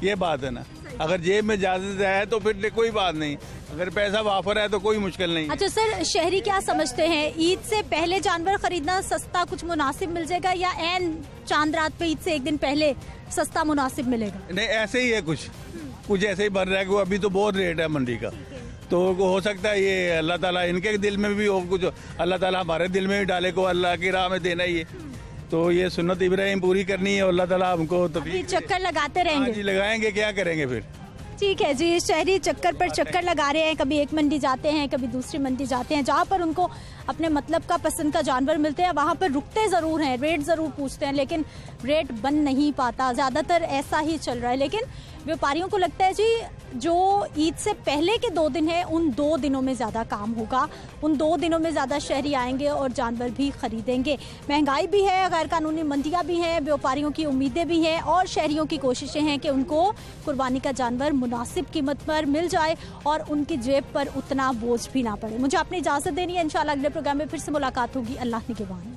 ये बात है ना। अगर जेब में ज़्यादा है तो फिर कोई बात नहीं, अगर पैसा वाफर है तो कोई मुश्किल नहीं। अच्छा सर, शहरी क्या समझते हैं, ईद से पहले जानवर खरीदना सस्ता कुछ मुनासिब मिल जाएगा या एन चांद रात पे ईद से एक दिन पहले सस्ता मुनासिब मिलेगा? नहीं, ऐसे ही है, कुछ ऐसे ही बन रहा है। अभी तो बहुत रेट है मंडी का, तो हो सकता है ये अल्लाह ताला इनके दिल में भी हो कुछ, अल्लाह ताला हमारे दिल में भी डाले को अल्लाह की राह में देना ही है। तो ये सुन्नत इब्राहिम पूरी करनी है, अल्लाह ताला हमको तो चक्कर लगाते रहेंगे। जी लगाएंगे, क्या करेंगे फिर। ठीक है जी, शहरी चक्कर पर चक्कर लगा रहे हैं, कभी एक मंडी जाते हैं, कभी दूसरी मंडी जाते हैं, जहाँ पर उनको अपने मतलब का पसंद का जानवर मिलते हैं वहाँ पर रुकते ज़रूर हैं, रेट ज़रूर पूछते हैं, लेकिन रेट बन नहीं पाता। ज़्यादातर ऐसा ही चल रहा है। लेकिन व्यापारियों को लगता है जी जो ईद से पहले के 2 दिन है उन 2 दिनों में ज़्यादा काम होगा, उन 2 दिनों में ज़्यादा शहरी आएंगे और जानवर भी खरीदेंगे। महंगाई भी है, गैर कानूनी मंडियाँ भी हैं, व्यापारियों की उम्मीदें भी हैं और शहरियों की कोशिशें हैं कि उनको कुर्बानी का जानवर मुनासिब कीमत पर मिल जाए और उनकी जेब पर उतना बोझ भी ना पड़े। मुझे अपनी इजाज़त देनी है, इंशाल्लाह अगले प्रोग्राम में फिर से मुलाकात होगी। अल्लाह निगहबान।